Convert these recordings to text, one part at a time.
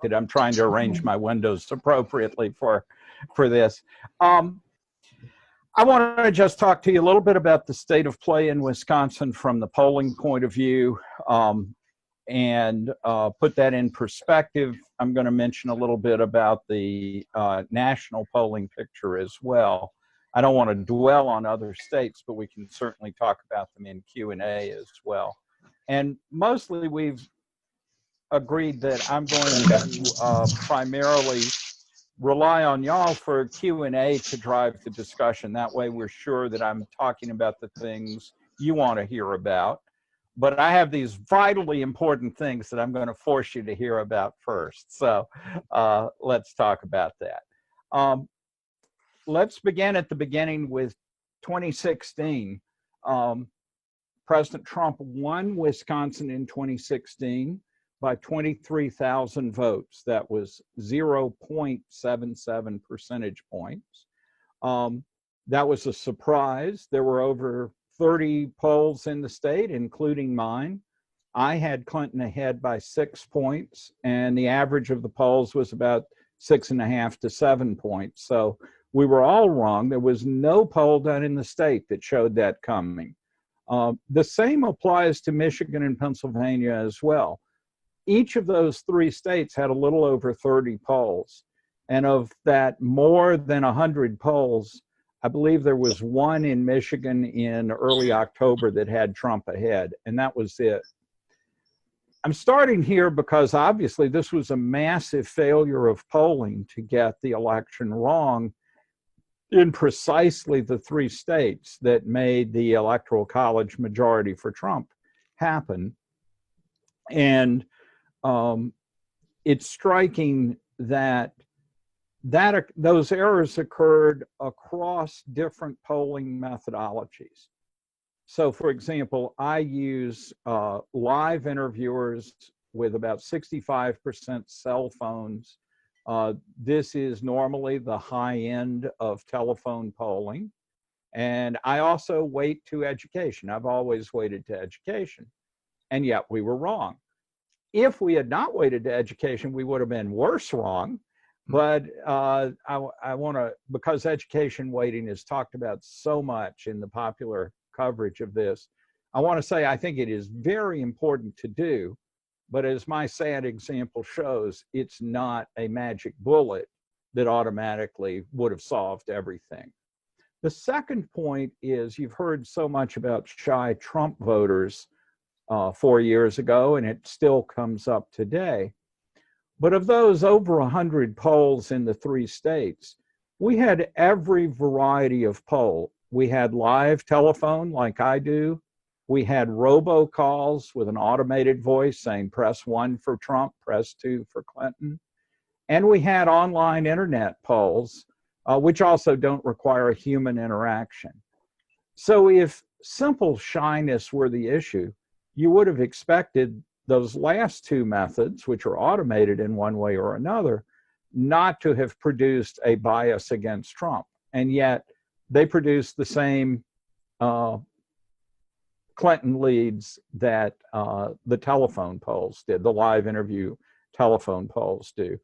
distracted. I'm trying to arrange my windows appropriately for this. I want to just talk to you a little bit about the state of play in Wisconsin from the polling point of view, and put that in perspective. I'm going to mention a little bit about the national polling picture as well. I don't want to dwell on other states, but we can certainly talk about them in Q&A as well. And mostly we've agreed that I'm going to primarily rely on y'all for Q&A to drive the discussion. That way we're sure that I'm talking about the things you want to hear about. But I have these vitally important things that I'm going to force you to hear about first. So let's talk about that. Let's begin at the beginning with 2016. President Trump won Wisconsin in 2016 by 23,000 votes. That was 0.77 percentage points. That was a surprise. There were over 30 polls in the state, including mine. I had Clinton ahead by 6 points, and the average of the polls was about 6.5 to 7 points. So we were all wrong. There was no poll done in the state that showed that coming. The same applies to Michigan and Pennsylvania as well. Each of those three states had a little over 30 polls. And of that more than 100 polls, I believe there was one in Michigan in early October that had Trump ahead, and that was it. I'm starting here because obviously this was a massive failure of polling to get the election wrong in precisely the three states that made the Electoral College majority for Trump happen. And it's striking that those errors occurred across different polling methodologies. So for example, I use live interviewers with about 65% cell phones. This is normally the high end of telephone polling. And I also weight to education. I've always weighted to education. And yet we were wrong. If we had not weighted to education, we would have been worse wrong. But I want to, because education weighting is talked about so much in the popular coverage of this, I want to say I think it is very important to do. But as my sad example shows, it's not a magic bullet that automatically would have solved everything. The second point is you've heard so much about shy Trump voters 4 years ago, and it still comes up today. But of those over 100 polls in the three states, we had every variety of poll. We had live telephone like I do. We had robocalls with an automated voice saying press 1 for Trump, press 2 for Clinton. And we had online internet polls, which also don't require a human interaction. So if simple shyness were the issue, you would have expected those last two methods, which are automated in one way or another, not to have produced a bias against Trump. And yet they produced the same Clinton leads that the telephone polls did, the live interview telephone polls do.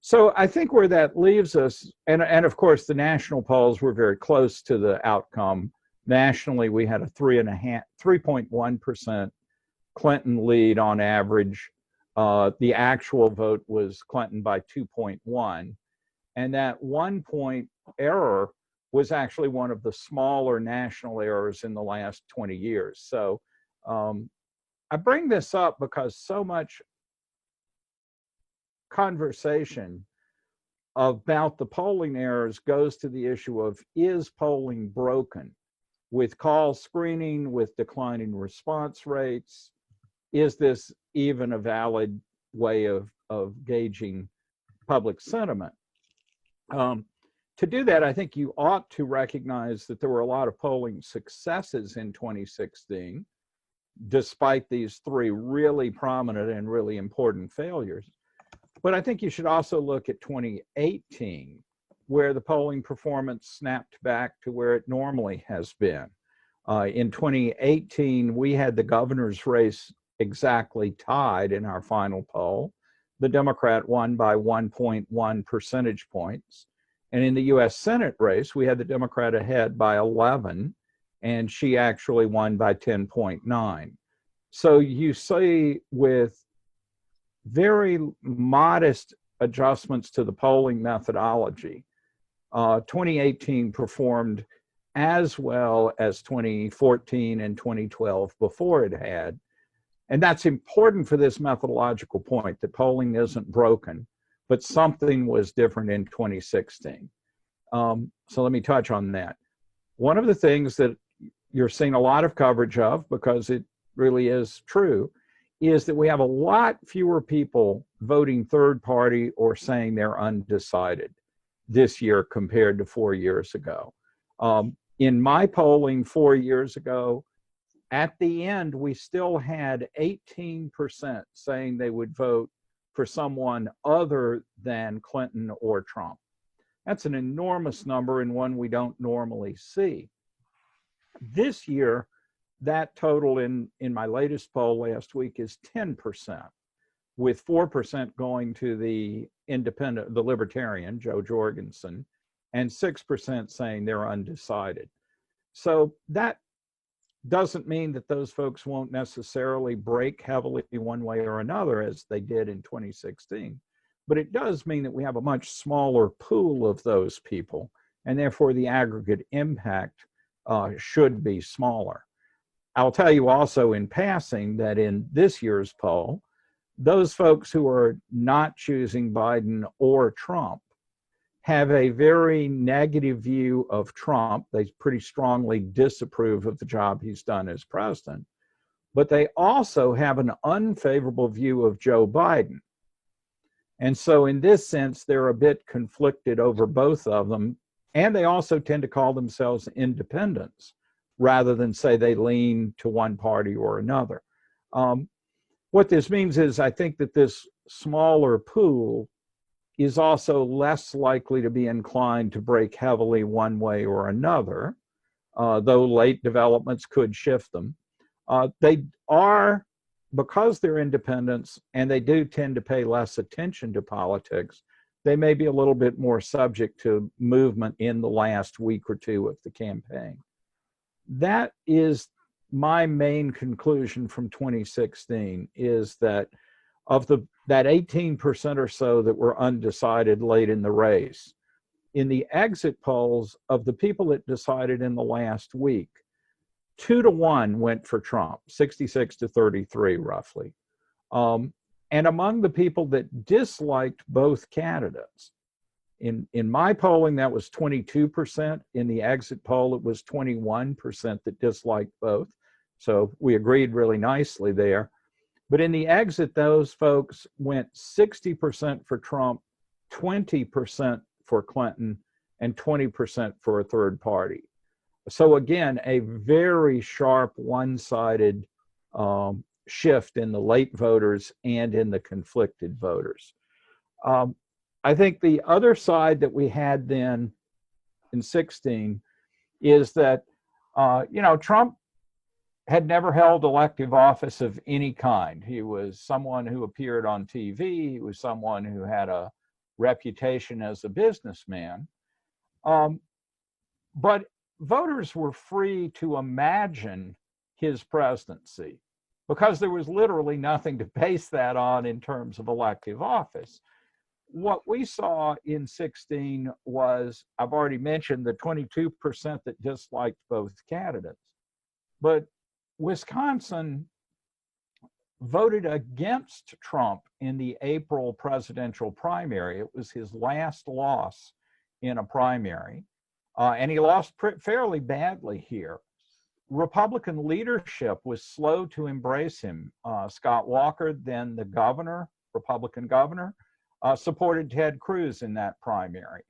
So I think where that leaves us, and of course the national polls were very close to the outcome. Nationally, we had a 3.1% Clinton lead on average. The actual vote was Clinton by 2.1. And that 1 point error was actually one of the smaller national errors in the last 20 years. So I bring this up because so much conversation about the polling errors goes to the issue of, is polling broken? With call screening, with declining response rates, is this even a valid way of gauging public sentiment? To do that, I think you ought to recognize that there were a lot of polling successes in 2016, despite these three really prominent and really important failures. But I think you should also look at 2018, where the polling performance snapped back to where it normally has been. In 2018, we had the governor's race exactly tied in our final poll. the Democrat won by 1.1 percentage points. And in the US Senate race, we had the Democrat ahead by 11, and she actually won by 10.9. So you see, with very modest adjustments to the polling methodology, 2018 performed as well as 2014 and 2012 before it had. And that's important for this methodological point, that polling isn't broken, but something was different in 2016. So let me touch on that. One of the things that you're seeing a lot of coverage of, because it really is true, is that we have a lot fewer people voting third party or saying they're undecided this year compared to 4 years ago. In my polling 4 years ago, at the end, we still had 18% saying they would vote for someone other than Clinton or Trump. That's an enormous number, and one we don't normally see. This year, that total in my latest poll last week is 10%, with 4% going to the independent, the libertarian, Joe Jorgensen, and 6% saying they're undecided. So that doesn't mean that those folks won't necessarily break heavily one way or another, as they did in 2016. But it does mean that we have a much smaller pool of those people, and therefore the aggregate impact should be smaller. I'll tell you also in passing that in this year's poll, those folks who are not choosing Biden or Trump have a very negative view of Trump. They pretty strongly disapprove of the job he's done as president, but they also have an unfavorable view of Joe Biden. And so in this sense, they're a bit conflicted over both of them. And they also tend to call themselves independents rather than say they lean to one party or another. What this means is, I think that this smaller pool is also less likely to be inclined to break heavily one way or another, though late developments could shift them. They are, because they're independents and they do tend to pay less attention to politics, they may be a little bit more subject to movement in the last week or two of the campaign. That is my main conclusion from 2016, is that of that 18% or so that were undecided late in the race, in the exit polls, of the people that decided in the last week, 2-to-1 went for Trump, 66-33 roughly. And among the people that disliked both candidates, in my polling, that was 22%. In the exit poll, it was 21% that disliked both. So we agreed really nicely there. But in the exit, those folks went 60% for Trump, 20% for Clinton, and 20% for a third party. So again, a very sharp one-sided shift in the late voters and in the conflicted voters. I think the other side that we had then in 16 is that, Trump had never held elective office of any kind. He was someone who appeared on TV. He was someone who had a reputation as a businessman. But voters were free to imagine his presidency because there was literally nothing to base that on in terms of elective office. What we saw in 16 was, I've already mentioned the 22% that disliked both candidates, but Wisconsin voted against Trump in the April presidential primary. It was his last loss in a primary, and he lost fairly badly here. Republican leadership was slow to embrace him. Scott Walker, then the governor, Republican governor, supported Ted Cruz in that primary.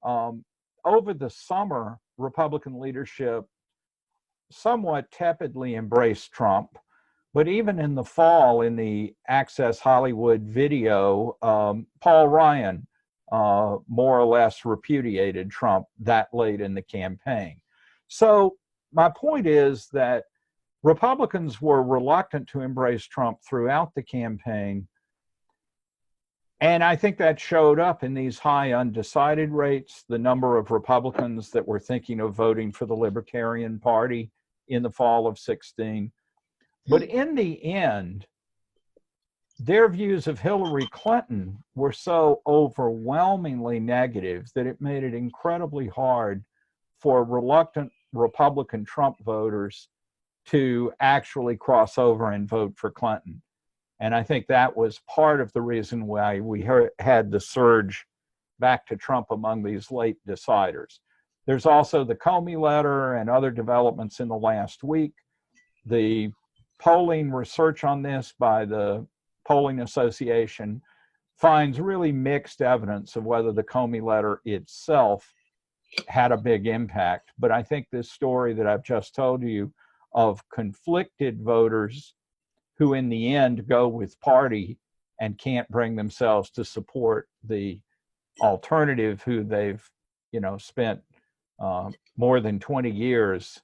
Over the summer, Republican leadership somewhat tepidly embraced Trump, but even in the fall, in the Access Hollywood video, Paul Ryan more or less repudiated Trump that late in the campaign. So my point is that Republicans were reluctant to embrace Trump throughout the campaign. And I think that showed up in these high undecided rates, the number of Republicans that were thinking of voting for the Libertarian Party in the fall of 16. But in the end, their views of Hillary Clinton were so overwhelmingly negative that it made it incredibly hard for reluctant Republican Trump voters to actually cross over and vote for Clinton. And I think that was part of the reason why we had the surge back to Trump among these late deciders. There's also the Comey letter and other developments in the last week. The polling research on this by the Polling Association finds really mixed evidence of whether the Comey letter itself had a big impact. But I think this story that I've just told you of conflicted voters who in the end go with party and can't bring themselves to support the alternative who they've, spent more than 20 years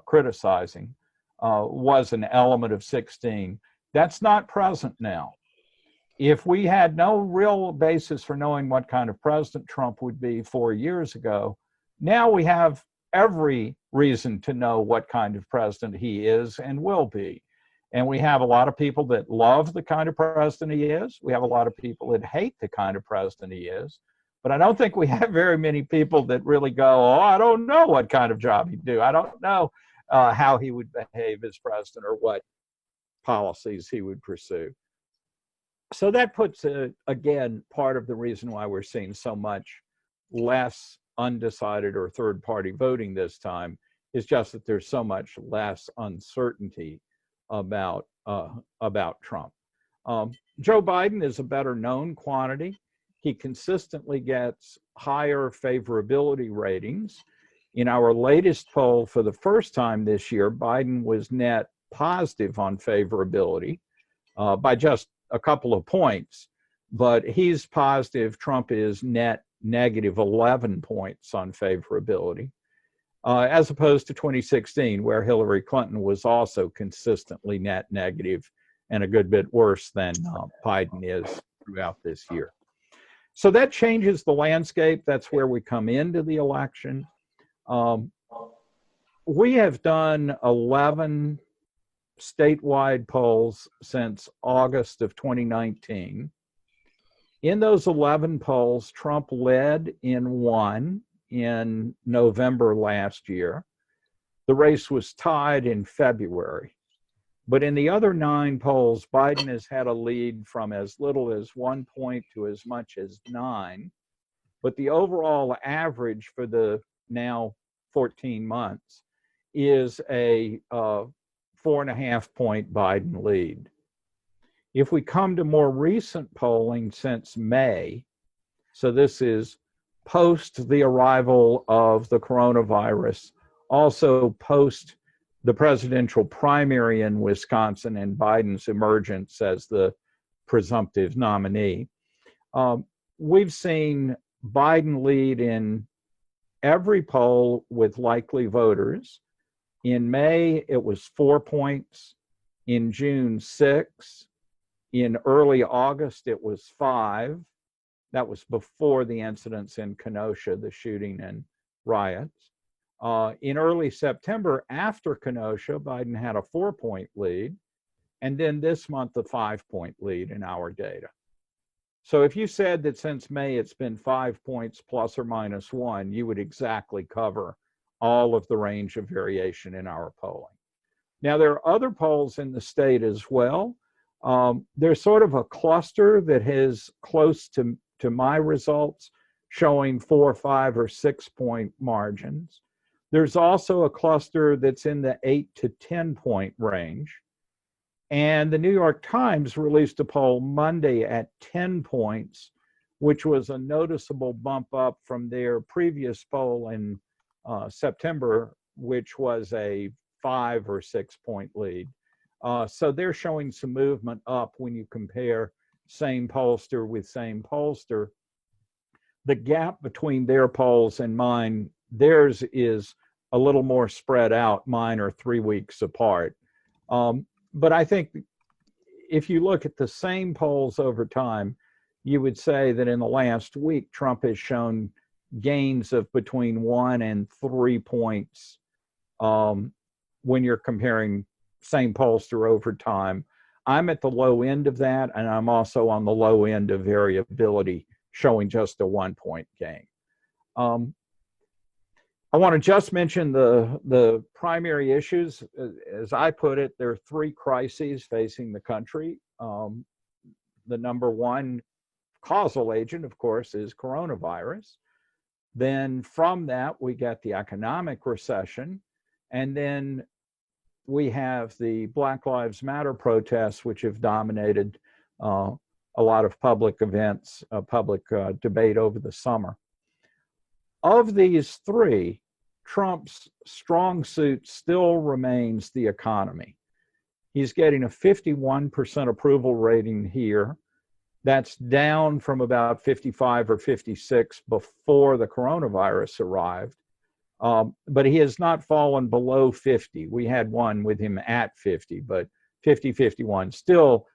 criticizing, was an element of 16. That's not present now. If we had no real basis for knowing what kind of president Trump would be 4 years ago, now we have every reason to know what kind of president he is and will be. And we have a lot of people that love the kind of president he is. We have a lot of people that hate the kind of president he is. But I don't think we have very many people that really go, oh, I don't know what kind of job he'd do. I don't know how he would behave as president or what policies he would pursue. So that puts, again, part of the reason why we're seeing so much less undecided or third-party voting this time is just that there's so much less uncertainty about Trump. Joe Biden is a better known quantity. He consistently gets higher favorability ratings. In our latest poll for the first time this year, Biden was net positive on favorability by just a couple of points, but he's positive. Trump is net negative 11 points on favorability. As opposed to 2016, where Hillary Clinton was also consistently net negative and a good bit worse than Biden is throughout this year. So that changes the landscape. That's where we come into the election. We have done 11 statewide polls since August of 2019. In those 11 polls, Trump led in one in November last year. The race was tied in February. But in the other 9 polls, Biden has had a lead from as little as 1 point to as much as 9. But the overall average for the now 14 months is a 4.5 point Biden lead. If we come to more recent polling since May, so this is post the arrival of the coronavirus, also post the presidential primary in Wisconsin and Biden's emergence as the presumptive nominee, we've seen Biden lead in every poll with likely voters. In May, it was 4 points. In June, 6. In early August, it was 5. That was before the incidents in Kenosha, the shooting and riots. In early September, after Kenosha, Biden had a 4 point lead. And then this month, a 5 point lead in our data. So if you said that since May it's been 5 points plus or minus 1, you would exactly cover all of the range of variation in our polling. Now, there are other polls in the state as well. There's sort of a cluster that is close to my results, showing 4, 5, or 6 point margins. There's also a cluster that's in the 8 to 10 point range. And the New York Times released a poll Monday at 10 points, which was a noticeable bump up from their previous poll in September, which was a 5 or 6 point lead. So they're showing some movement up when you compare same pollster with same pollster. The gap between their polls and mine, theirs is a little more spread out. Mine are 3 weeks apart. But I think if you look at the same polls over time, you would say that in the last week, Trump has shown gains of between 1 and 3 points when you're comparing same pollster over time. I'm at the low end of that, and I'm also on the low end of variability, showing just a 1 point gain. I want to just mention the primary issues. As I put it, there are 3 crises facing the country. The number one causal agent, of course, is coronavirus. Then from that, we get the economic recession. And then we have the Black Lives Matter protests, which have dominated a lot of public events, public debate over the summer. Of these 3, Trump's strong suit still remains the economy. He's getting a 51% approval rating here. That's down from about 55 or 56 before the coronavirus arrived. But he has not fallen below 50. We had one with him at 50, but 50, 51. Still,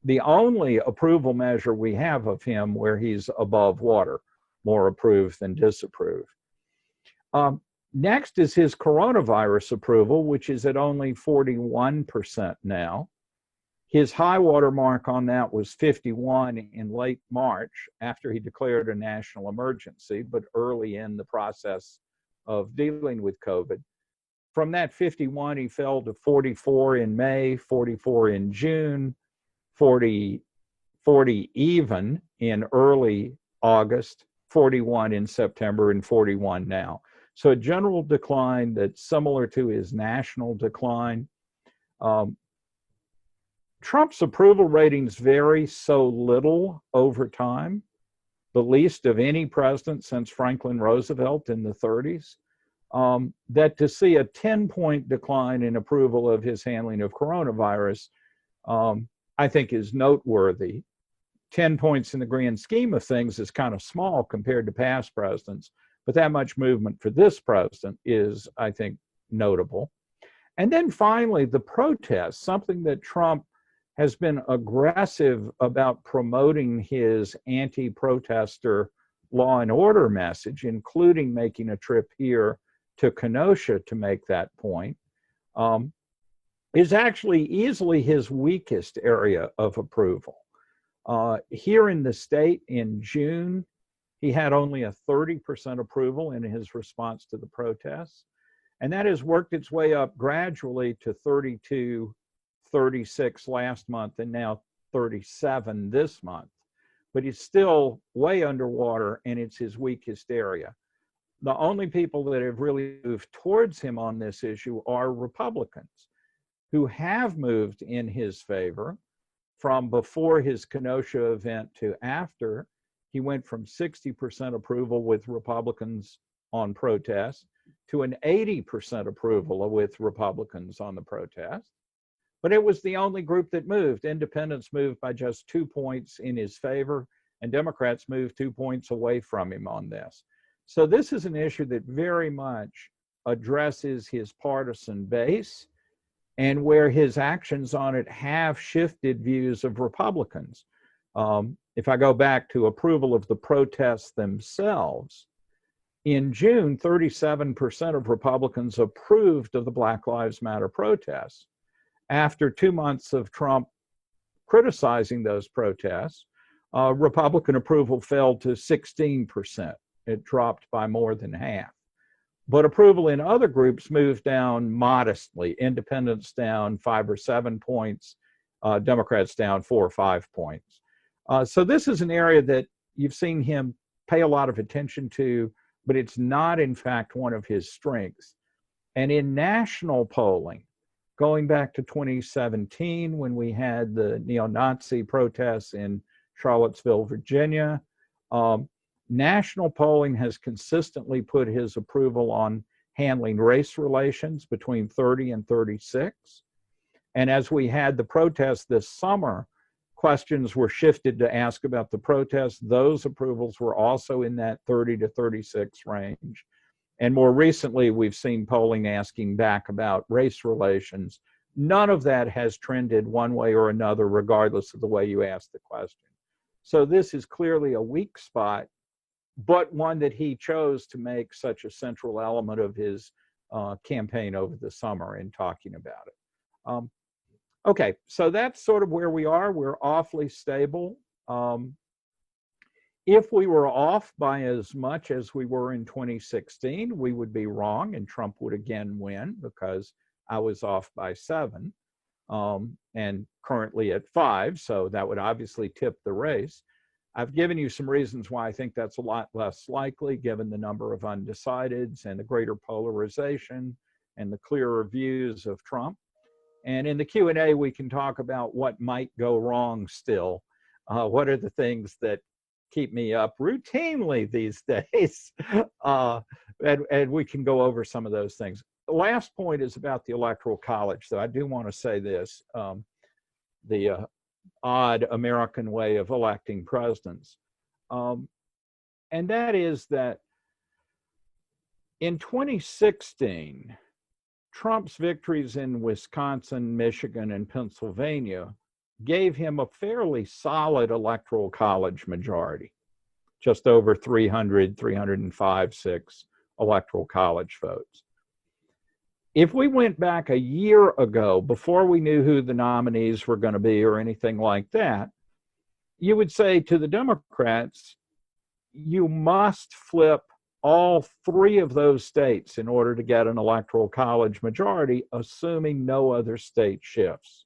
the only approval measure we have of him where he's above water, more approved than disapproved. Next is his coronavirus approval, which is at only 41% now. His high water mark on that was 51 in late March after he declared a national emergency, but early in the process of dealing with COVID. From that 51, he fell to 44 in May, 44 in June, 40 even in early August, 41 in September, and 41 now. So a general decline that's similar to his national decline. Trump's approval ratings vary so little over time, the least of any president since Franklin Roosevelt in the 30s, that to see a 10-point decline in approval of his handling of coronavirus, I think is noteworthy. 10 points in the grand scheme of things is kind of small compared to past presidents, but that much movement for this president is, I think, notable. And then finally, the protests, something that Trump has been aggressive about promoting his anti-protester law and order message, including making a trip here to Kenosha to make that point, is actually easily his weakest area of approval. Here in the state in June, he had only a 30% approval in his response to the protests. And that has worked its way up gradually to 32, 36 last month, and now 37 this month. But he's still way underwater, and it's his weakest area. The only people that have really moved towards him on this issue are Republicans, who have moved in his favor from before his Kenosha event to after. He went from 60% approval with Republicans on protests to an 80% approval with Republicans on the protest. But it was the only group that moved. Independents moved by just 2 points in his favor, and Democrats moved 2 points away from him on this. So this is an issue that very much addresses his partisan base, and where his actions on it have shifted views of Republicans. If I go back to approval of the protests themselves, in June, 37% of Republicans approved of the Black Lives Matter protests. After 2 months of Trump criticizing those protests, Republican approval fell to 16%. It dropped by more than half. But approval in other groups moved down modestly. Independents down 5 or 7 points, Democrats down 4 or 5 points. So this is an area that you've seen him pay a lot of attention to, but it's not, in fact, one of his strengths. And in national polling, going back to 2017, when we had the neo-Nazi protests in Charlottesville, Virginia, national polling has consistently put his approval on handling race relations between 30 and 36. And as we had the protests this summer, questions were shifted to ask about the protests. Those approvals were also in that 30 to 36 range. And more recently, we've seen polling asking back about race relations. None of that has trended one way or another, regardless of the way you ask the question. So this is clearly a weak spot, but one that he chose to make such a central element of his campaign over the summer in talking about it. Okay, so that's sort of where we are. We're awfully stable. If we were off by as much as we were in 2016, we would be wrong and Trump would again win because I was off by 7 and currently at 5. So that would obviously tip the race. I've given you some reasons why I think that's a lot less likely given the number of undecideds and the greater polarization and the clearer views of Trump. And in the Q&A, we can talk about what might go wrong still. What are the things that keep me up routinely these days? And we can go over some of those things. The last point is about the Electoral College. So I do want to say this, the odd American way of electing presidents. And that is that in 2016, Trump's victories in Wisconsin, Michigan, and Pennsylvania gave him a fairly solid Electoral College majority, just over 300, 305, 6 Electoral College votes. If we went back a year ago, before we knew who the nominees were going to be or anything like that, you would say to the Democrats, you must flip all 3 of those states in order to get an Electoral College majority, assuming no other state shifts.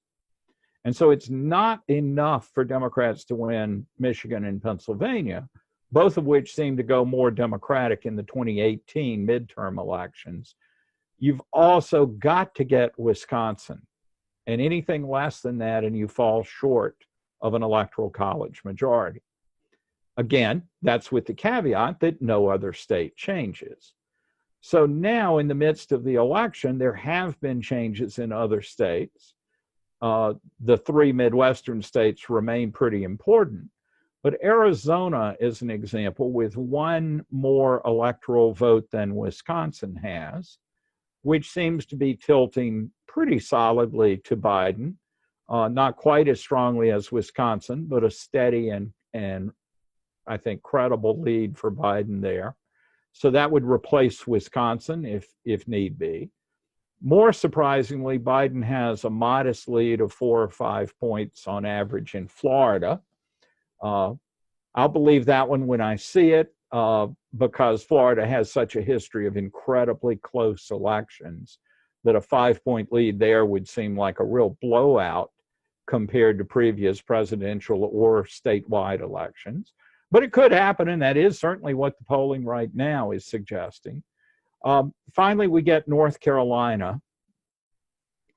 And so it's not enough for Democrats to win Michigan and Pennsylvania, both of which seem to go more Democratic in the 2018 midterm elections. You've also got to get Wisconsin, and anything less than that and you fall short of an Electoral College majority. Again, that's with the caveat that no other state changes. So now in the midst of the election, there have been changes in other states. The 3 Midwestern states remain pretty important, but Arizona is an example with 1 more electoral vote than Wisconsin has, which seems to be tilting pretty solidly to Biden, not quite as strongly as Wisconsin, but a steady and I think credible lead for Biden there. So that would replace Wisconsin if need be. More surprisingly, Biden has a modest lead of 4 or 5 points on average in Florida. I'll believe that one when I see it because Florida has such a history of incredibly close elections that a 5-point lead there would seem like a real blowout compared to previous presidential or statewide elections. But it could happen, and that is certainly what the polling right now is suggesting. Finally, we get North Carolina.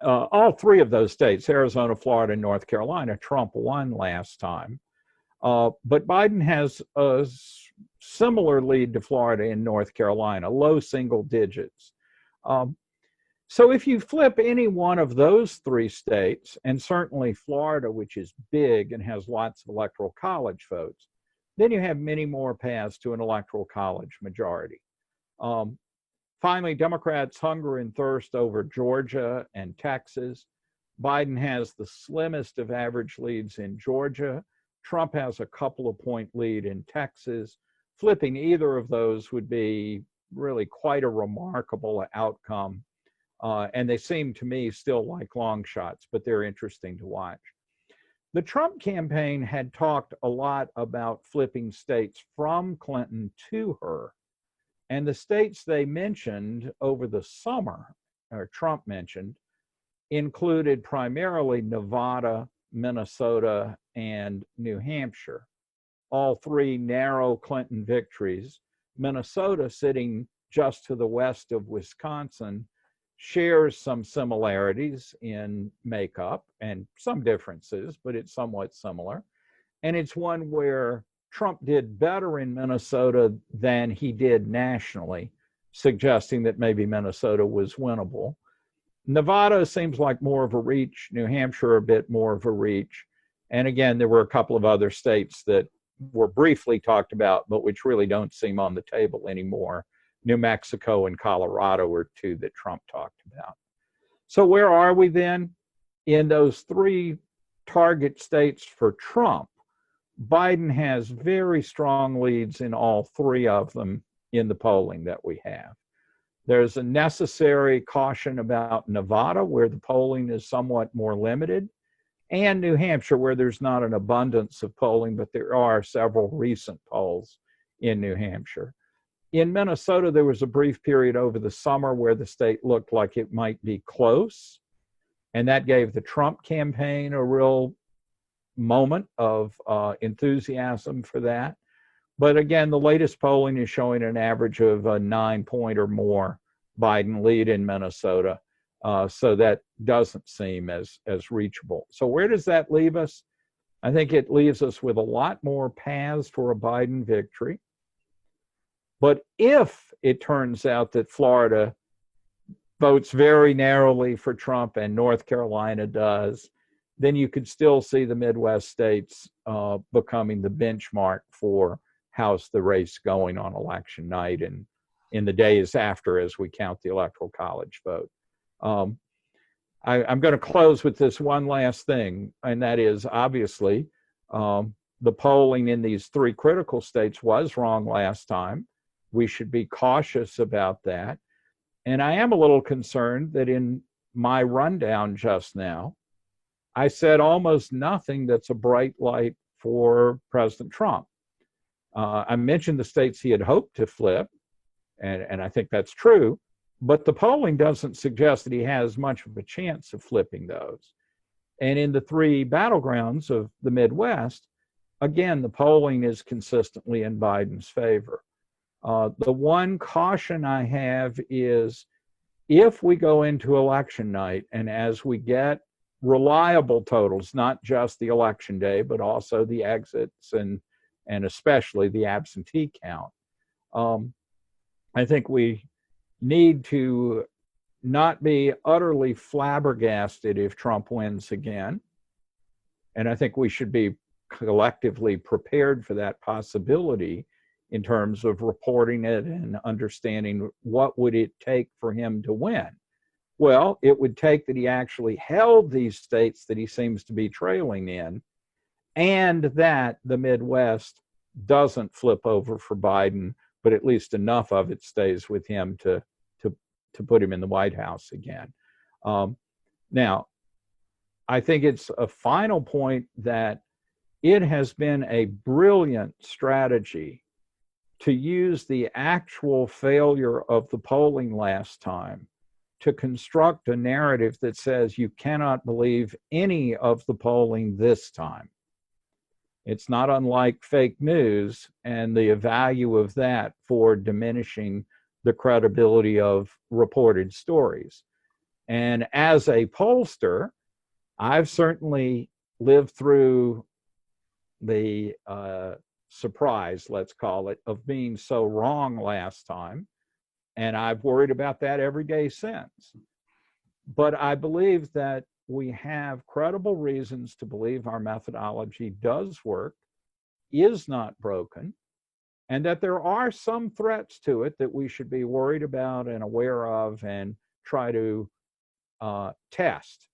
All 3 of those states, Arizona, Florida, and North Carolina, Trump won last time. But Biden has a similar lead to Florida in North Carolina, low single digits. So if you flip any one of those 3 states, and certainly Florida, which is big and has lots of Electoral College votes, then you have many more paths to an Electoral College majority. Finally, Democrats hunger and thirst over Georgia and Texas. Biden has the slimmest of average leads in Georgia. Trump has a couple of point lead in Texas. Flipping either of those would be really quite a remarkable outcome. And they seem to me still like long shots, but they're interesting to watch. The Trump campaign had talked a lot about flipping states from Clinton to her. And the states they mentioned over the summer, or Trump mentioned, included primarily Nevada, Minnesota, and New Hampshire. All 3 narrow Clinton victories. Minnesota, sitting just to the west of Wisconsin, shares some similarities in makeup and some differences, but it's somewhat similar. And it's one where Trump did better in Minnesota than he did nationally, suggesting that maybe Minnesota was winnable. Nevada seems like more of a reach, New Hampshire a bit more of a reach. And again, there were a couple of other states that were briefly talked about, but which really don't seem on the table anymore. New Mexico and Colorado are 2 that Trump talked about. So where are we then? In those 3 target states for Trump, Biden has very strong leads in all three of them in the polling that we have. There's a necessary caution about Nevada, where the polling is somewhat more limited, and New Hampshire, where there's not an abundance of polling, but there are several recent polls in New Hampshire. In Minnesota, there was a brief period over the summer where the state looked like it might be close, and that gave the Trump campaign a real moment of enthusiasm for that. But again, the latest polling is showing an average of a 9-point or more Biden lead in Minnesota. So that doesn't seem as reachable. So where does that leave us? I think it leaves us with a lot more paths for a Biden victory. But if it turns out that Florida votes very narrowly for Trump and North Carolina does, then you could still see the Midwest states becoming the benchmark for how's the race going on election night and in the days after, as we count the Electoral College vote. I'm going to close with this one last thing, and that is obviously the polling in these three critical states was wrong last time. We should be cautious about that. And I am a little concerned that in my rundown just now, I said almost nothing that's a bright light for President Trump. I mentioned the states he had hoped to flip, and I think that's true, but the polling doesn't suggest that he has much of a chance of flipping those. And in the three battlegrounds of the Midwest, again, the polling is consistently in Biden's favor. The one caution I have is if we go into election night and as we get reliable totals, not just the election day, but also the exits and especially the absentee count, I think we need to not be utterly flabbergasted if Trump wins again. And I think we should be collectively prepared for that possibility in terms of reporting it and understanding what would it take for him to win. Well, it would take that he actually held these states that he seems to be trailing in, and that the Midwest doesn't flip over for Biden, but at least enough of it stays with him to put him in the White House again. Now, I think it's a final point that it has been a brilliant strategy to use the actual failure of the polling last time to construct a narrative that says you cannot believe any of the polling this time. It's not unlike fake news and the value of that for diminishing the credibility of reported stories. And as a pollster, I've certainly lived through the surprise, let's call it, of being so wrong last time. And I've worried about that every day since. But I believe that we have credible reasons to believe our methodology does work, is not broken, and that there are some threats to it that we should be worried about and aware of and try to test.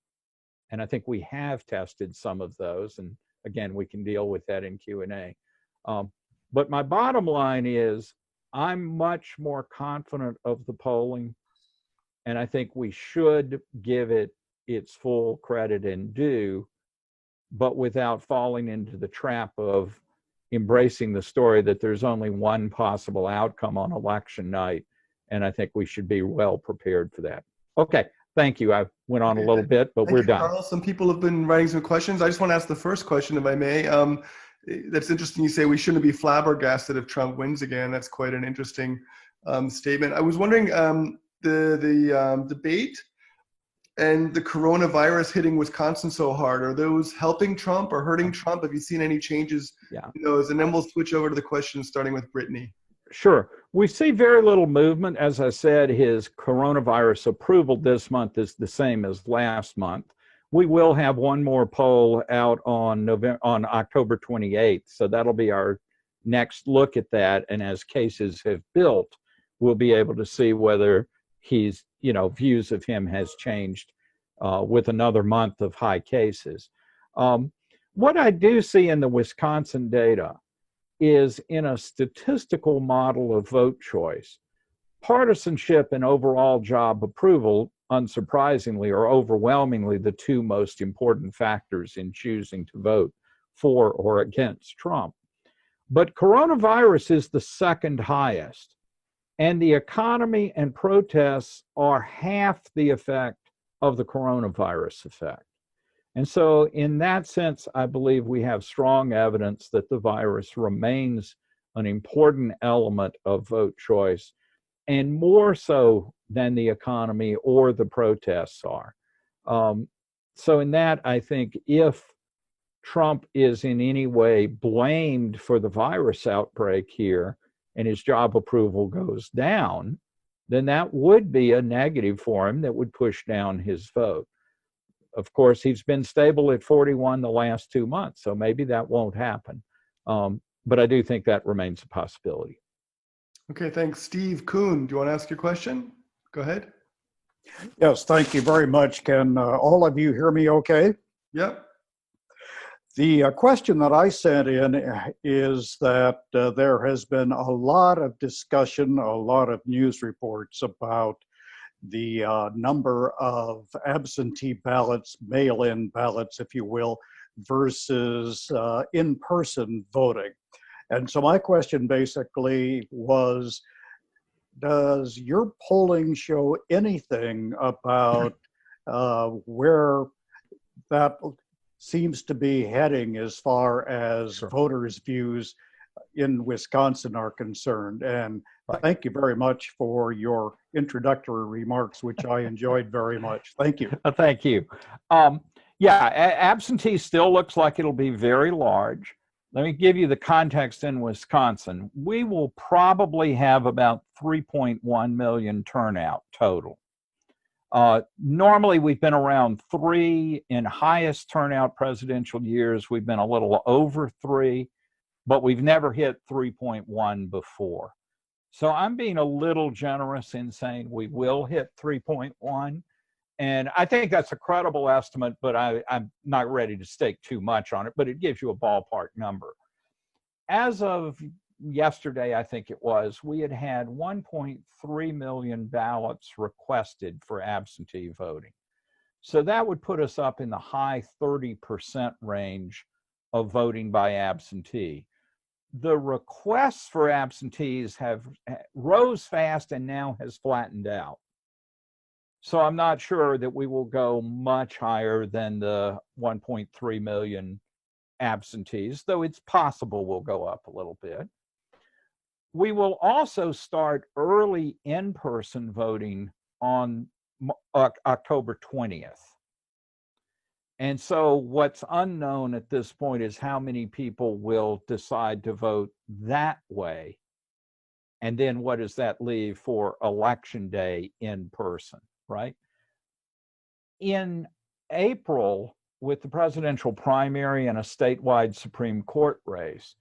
And I think we have tested some of those. And again, we can deal with that in Q&A. But my bottom line is I'm much more confident of the polling, and I think we should give it its full credit and due, but without falling into the trap of embracing the story that there's only one possible outcome on election night, and I think we should be well prepared for that. Okay, thank you. I went on a little bit, but we're done. Carl, some people have been writing some questions. I just want to ask the first question, if I may. That's interesting. You say we shouldn't be flabbergasted if Trump wins again. That's quite an interesting statement. I was wondering, the debate and the coronavirus hitting Wisconsin so hard, are those helping Trump or hurting Trump? Have you seen any changes in those? And then we'll switch over to the questions starting with Brittany. Sure. We see very little movement. As I said, his coronavirus approval this month is the same as last month. We will have one more poll out on October 28th. So that'll be our next look at that. And as cases have built, we'll be able to see whether he's, views of him has changed with another month of high cases. What I do see in the Wisconsin data is in a statistical model of vote choice, partisanship and overall job approval, unsurprisingly, are overwhelmingly the two most important factors in choosing to vote for or against Trump. But coronavirus is the second highest, and the economy and protests are half the effect of the coronavirus effect. And so, in that sense, I believe we have strong evidence that the virus remains an important element of vote choice, and more so than the economy or the protests are. So, in that, I think if Trump is in any way blamed for the virus outbreak here and his job approval goes down, then that would be a negative for him that would push down his vote. Of course, he's been stable at 41 the last 2 months, so maybe that won't happen. But I do think that remains a possibility. Okay, thanks. Steve Kuhn, do you want to ask your question? Go ahead. Yes, thank you very much. Can all of you hear me okay? Yep. The question that I sent in is that there has been a lot of discussion, a lot of news reports about the number of absentee ballots, mail-in ballots, if you will, versus in-person voting. And so my question basically was, does your polling show anything about where that seems to be heading as far as Sure. voters' views in Wisconsin are concerned? And thank you very much for your introductory remarks, which I enjoyed very much. Thank you. Thank you. Yeah, absentee still looks like it'll be very large. Let me give you the context in Wisconsin. We will probably have about 3.1 million turnout total. Normally, we've been around 3. In highest turnout presidential years, we've been a little over 3, but we've never hit 3.1 before. So I'm being a little generous in saying we will hit 3.1. And I think that's a credible estimate, but I'm not ready to stake too much on it, but it gives you a ballpark number. As of yesterday, I think it was, we had 1.3 million ballots requested for absentee voting. So that would put us up in the high 30% range of voting by absentee. The requests for absentees have rose fast and now has flattened out. So I'm not sure that we will go much higher than the 1.3 million absentees, though it's possible we'll go up a little bit. We will also start early in-person voting on October 20th. And so what's unknown at this point is how many people will decide to vote that way. And then what does that leave for Election Day in person, right? In April, with the presidential primary and a statewide Supreme Court race,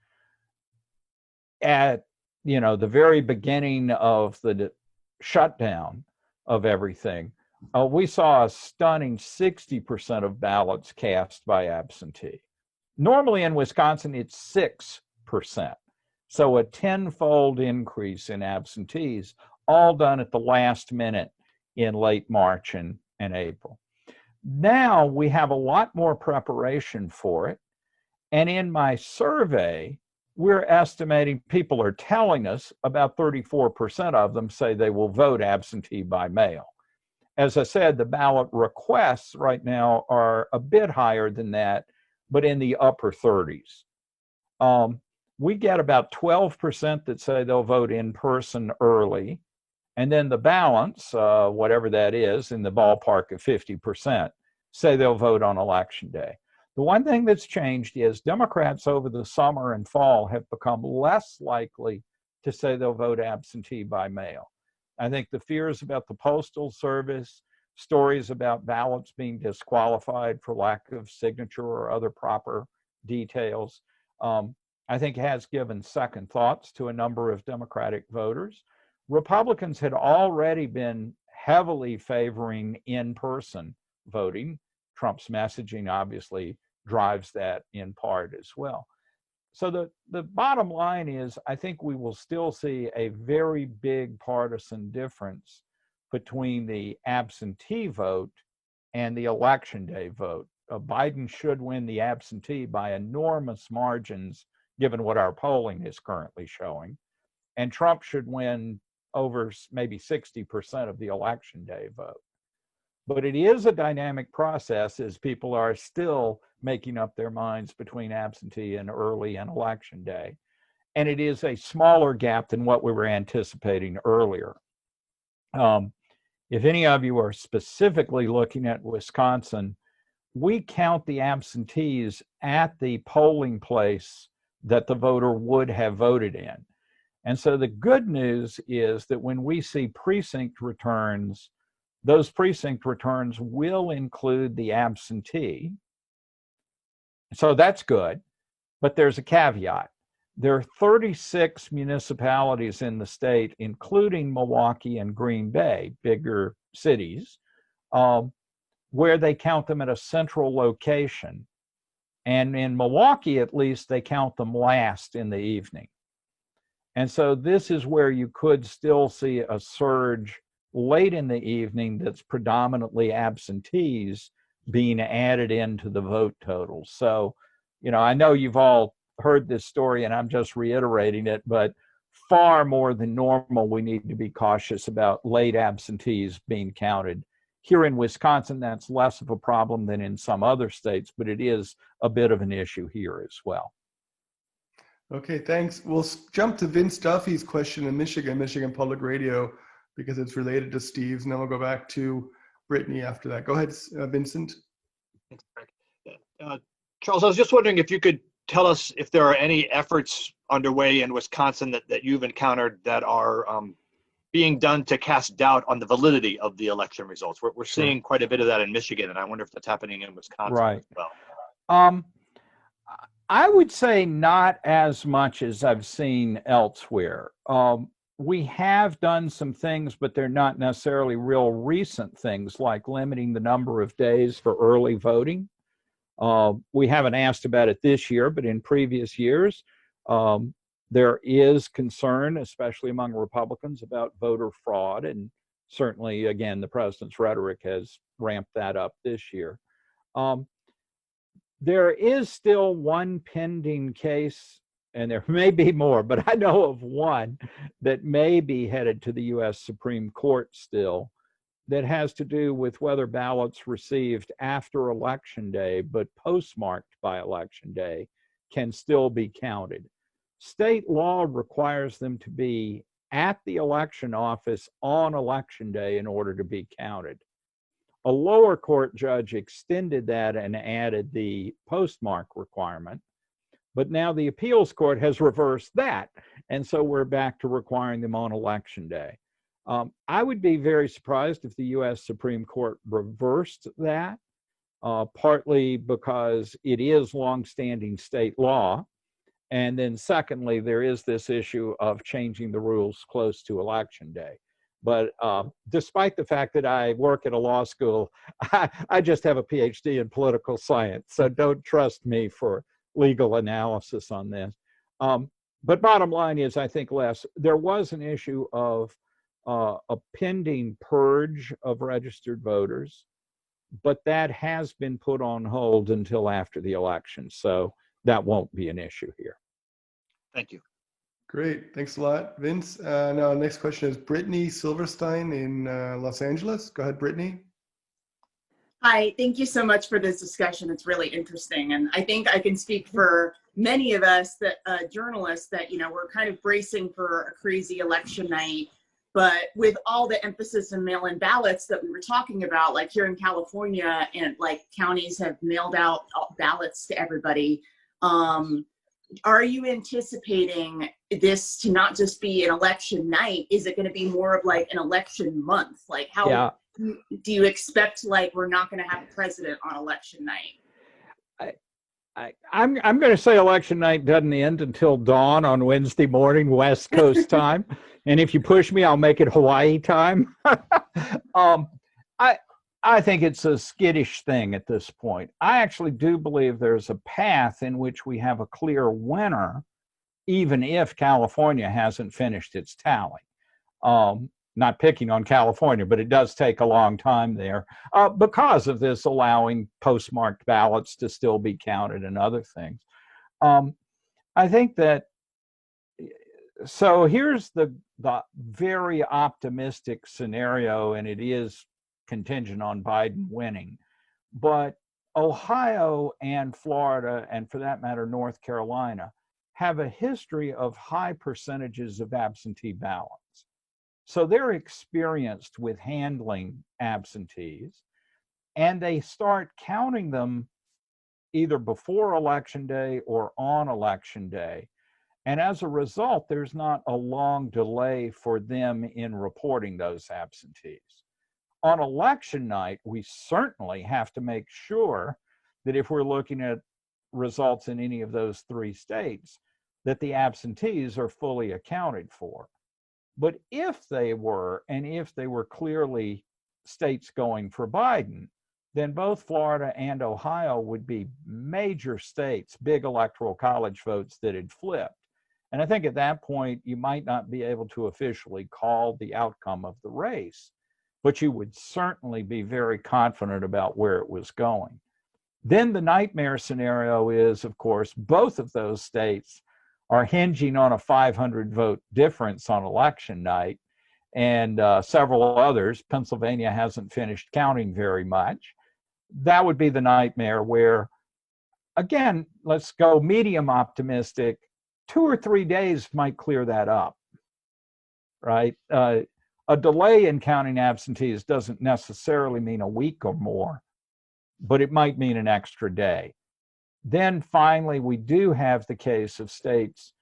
at the very beginning of the shutdown of everything, we saw a stunning 60% of ballots cast by absentee. Normally in Wisconsin, it's 6%. So a tenfold increase in absentees, all done at the last minute in late March and April. Now we have a lot more preparation for it. And in my survey, we're estimating, people are telling us about 34% of them say they will vote absentee by mail. As I said, the ballot requests right now are a bit higher than that, but in the upper 30s. We get about 12% that say they'll vote in person early, and then the balance, whatever that is, in the ballpark of 50%, say they'll vote on Election Day. The one thing that's changed is Democrats over the summer and fall have become less likely to say they'll vote absentee by mail. I think the fears about the Postal Service, stories about ballots being disqualified for lack of signature or other proper details, I think has given second thoughts to a number of Democratic voters. Republicans had already been heavily favoring in-person voting. Trump's messaging obviously drives that in part as well. So the bottom line is, I think we will still see a very big partisan difference between the absentee vote and the election day vote. Biden should win the absentee by enormous margins, given what our polling is currently showing. And Trump should win over maybe 60% of the election day vote. But it is a dynamic process, as people are still making up their minds between absentee and early and election day. And it is a smaller gap than what we were anticipating earlier. If any of you are specifically looking at Wisconsin, we count the absentees at the polling place that the voter would have voted in. And so the good news is that when we see precinct returns, those precinct returns will include the absentee. So that's good, but there's a caveat. There are 36 municipalities in the state, including Milwaukee and Green Bay, bigger cities, where they count them at a central location. And in Milwaukee, at least, they count them last in the evening. And so this is where you could still see a surge late in the evening that's predominantly absentees being added into the vote totals. So, I know you've all heard this story and I'm just reiterating it, but far more than normal, we need to be cautious about late absentees being counted. Here in Wisconsin, that's less of a problem than in some other states, but it is a bit of an issue here as well. Okay, thanks. We'll jump to Vince Duffy's question in Michigan Public Radio, because it's related to Steve's, and then we'll go back to Brittany after that. Go ahead, Vincent. Thanks, Greg. Charles, I was just wondering if you could tell us if there are any efforts underway in Wisconsin that you've encountered that are being done to cast doubt on the validity of the election results. We're seeing quite a bit of that in Michigan, and I wonder if that's happening in Wisconsin as well. I would say not as much as I've seen elsewhere. We have done some things, but they're not necessarily real recent things, like limiting the number of days for early voting. We haven't asked about it this year, but in previous years, there is concern, especially among Republicans, about voter fraud. And certainly, again, the president's rhetoric has ramped that up this year. There is still one pending case, and there may be more, but I know of one that may be headed to the U.S. Supreme Court still, that has to do with whether ballots received after Election Day but postmarked by Election Day can still be counted. State law requires them to be at the election office on Election Day in order to be counted. A lower court judge extended that and added the postmark requirement, but now the appeals court has reversed that, and so we're back to requiring them on Election Day. I would be very surprised if the U.S. Supreme Court reversed that, partly because it is longstanding state law, and then secondly, there is this issue of changing the rules close to Election Day. But despite the fact that I work at a law school, I just have a PhD in political science, so don't trust me for legal analysis on this. But bottom line is, I think there was an issue of a pending purge of registered voters, but that has been put on hold until after the election, so that won't be an issue here. Thank you. Great, thanks a lot, Vince. Now, next question is Brittany Silverstein in Los Angeles. Go ahead, Brittany. Hi, thank you so much for this discussion. It's really interesting. And I think I can speak for many of us, that journalists, that, we're kind of bracing for a crazy election night. But with all the emphasis on mail-in ballots that we were talking about, like here in California, and like counties have mailed out ballots to everybody, are you anticipating this to not just be an election night? Is it going to be more of like an election month? Like how do you expect, like, we're not going to have a president on election night? I'm going to say election night doesn't end until dawn on Wednesday morning, West Coast time. And if you push me, I'll make it Hawaii time. I think it's a skittish thing at this point. I actually do believe there's a path in which we have a clear winner, even if California hasn't finished its tally. Not picking on California, but it does take a long time there because of this allowing postmarked ballots to still be counted and other things. I think that, so here's the very optimistic scenario, and it is contingent on Biden winning. But Ohio and Florida, and for that matter, North Carolina, have a history of high percentages of absentee ballots. So they're experienced with handling absentees, and they start counting them either before Election Day or on Election Day. And as a result, there's not a long delay for them in reporting those absentees. On election night, we certainly have to make sure that if we're looking at results in any of those three states, that the absentees are fully accounted for. But if they were, and if they were clearly states going for Biden, then both Florida and Ohio would be major states, big electoral college votes that had flipped. And I think at that point, you might not be able to officially call the outcome of the race, but you would certainly be very confident about where it was going. Then the nightmare scenario is, of course, both of those states are hinging on a 500 vote difference on election night, and several others. Pennsylvania hasn't finished counting very much. That would be the nightmare where, again, let's go medium optimistic, 2 or 3 days might clear that up, right? A delay in counting absentees doesn't necessarily mean a week or more, but it might mean an extra day. Then finally, we do have the case of states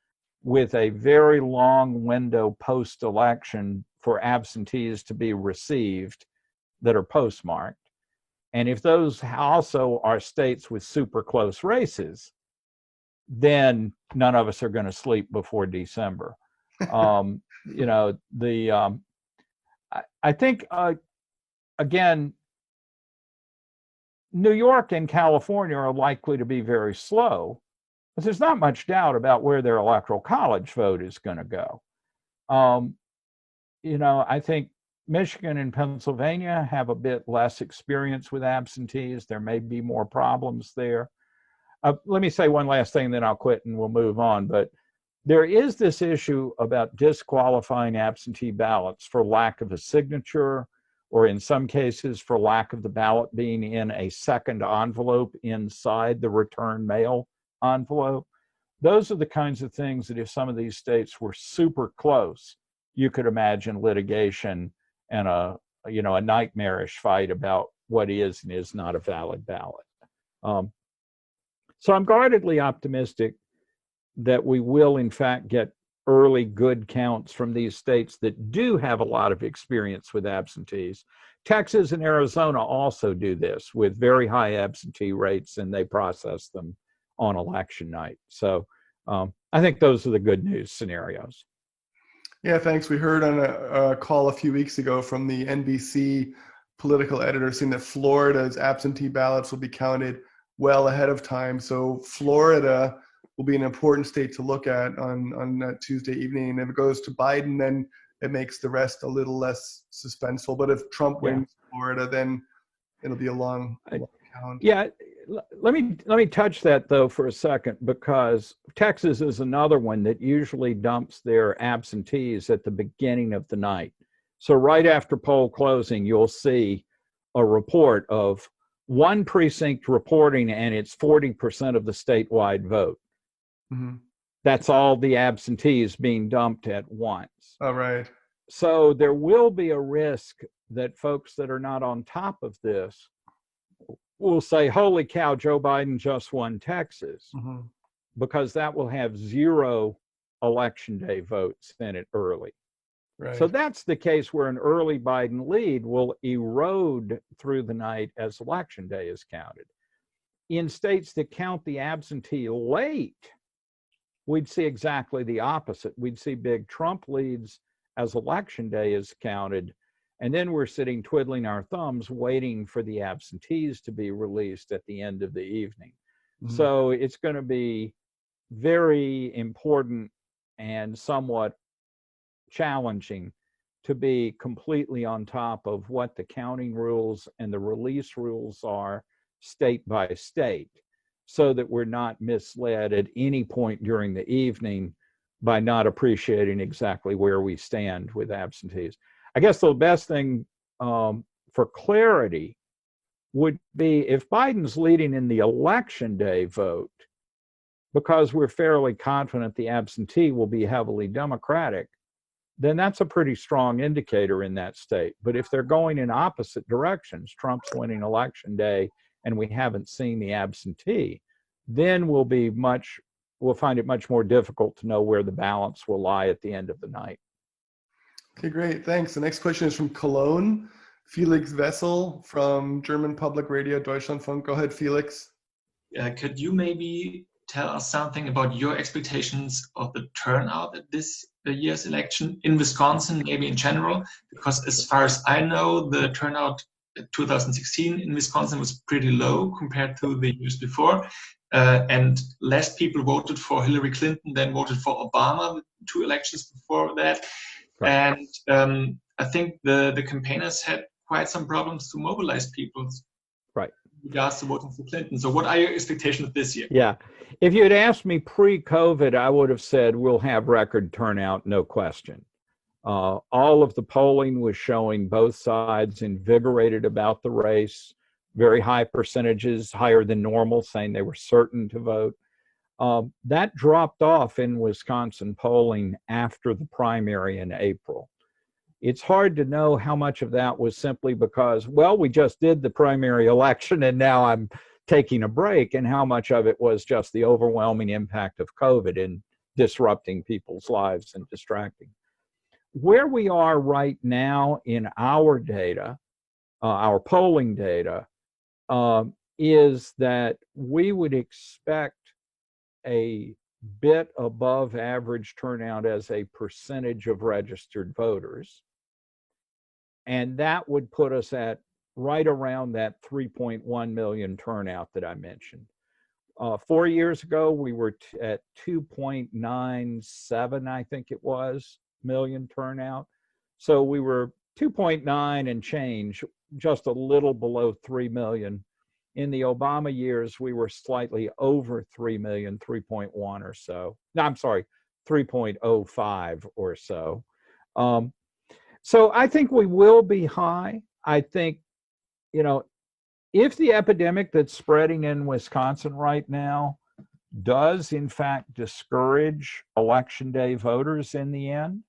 with a very long window post-election for absentees to be received that are postmarked. And if those also are states with super close races, then none of us are going to sleep before December. You know, I think, again, New York and California are likely to be very slow, but there's not much doubt about where their electoral college vote is going to go. You know, I think Michigan and Pennsylvania have a bit less experience with absentees. There may be more problems there. Let me say one last thing, then I'll quit and we'll move on. But there is this issue about disqualifying absentee ballots for lack of a signature, or in some cases for lack of the ballot being in a second envelope inside the return mail envelope. Those are the kinds of things that if some of these states were super close, you could imagine litigation and a nightmarish fight about what is and is not a valid ballot. So I'm guardedly optimistic that we will in fact get early good counts from these states that do have a lot of experience with absentees. Texas and Arizona also do this with very high absentee rates, and they process them on election night. So I think those are the good news scenarios. Yeah, thanks. We heard on a call a few weeks ago from the NBC political editor saying that Florida's absentee ballots will be counted well ahead of time. So Florida will be an important state to look at on that Tuesday evening. And if it goes to Biden, then it makes the rest a little less suspenseful. But if Trump wins Florida, then it'll be a long count. Yeah, let me touch that though for a second, because Texas is another one that usually dumps their absentees at the beginning of the night. So right after poll closing, you'll see a report of one precinct reporting, and it's 40% of the statewide vote. Mm-hmm. That's all the absentees being dumped at once. All right. So there will be a risk that folks that are not on top of this will say, holy cow, Joe Biden just won Texas, Mm-hmm. because that will have 0 election day votes in it early. Right. So that's the case where an early Biden lead will erode through the night as election day is counted. In states that count the absentee late, we'd see exactly the opposite. We'd see big Trump leads as election day is counted, And then we're sitting twiddling our thumbs waiting for the absentees to be released at the end of the evening. Mhm. So it's going to be very important and somewhat challenging to be completely on top of what the counting rules and the release rules are state by state, so that we're not misled at any point during the evening by not appreciating exactly where we stand with absentees. I guess the best thing for clarity would be if Biden's leading in the election day vote, because we're fairly confident the absentee will be heavily Democratic, then that's a pretty strong indicator in that state. But if they're going in opposite directions, Trump's winning election day and we haven't seen the absentee, then we'll find it much more difficult to know where the balance will lie at the end of the night. Okay, great. Thanks. The next question is from Cologne. Felix Wessel from German Public Radio Deutschlandfunk. Go ahead, Felix. Could you maybe tell us something about your expectations of the turnout at this year's election in Wisconsin, maybe in general? Because as far as I know, the turnout in 2016 in Wisconsin was pretty low compared to the years before. And less people voted for Hillary Clinton than voted for Obama the 2 elections before that. Right. And I think the campaigners had quite some problems to mobilize people. Right. In regards to voting for Clinton. So what are your expectations this year? Yeah. If you had asked me pre-COVID, I would have said we'll have record turnout, no question. All of the polling was showing both sides invigorated about the race, very high percentages, higher than normal, saying they were certain to vote. That dropped off in Wisconsin polling after the primary in April. It's hard to know how much of that was simply because, well, we just did the primary election and now I'm taking a break, and how much of it was just the overwhelming impact of COVID in disrupting people's lives and distracting. Where we are right now in our data, our polling data, is that we would expect a bit above average turnout as a percentage of registered voters. And that would put us at right around that 3.1 million turnout that I mentioned. 4 years ago, we were at 2.97, I think it was, million turnout. So we were 2.9 and change, just a little below 3 million. In the Obama years, we were slightly over 3 million, 3.1 or so. No, I'm sorry, 3.05 or so. So I think we will be high. I think, if the epidemic that's spreading in Wisconsin right now does in fact discourage election day voters in the end,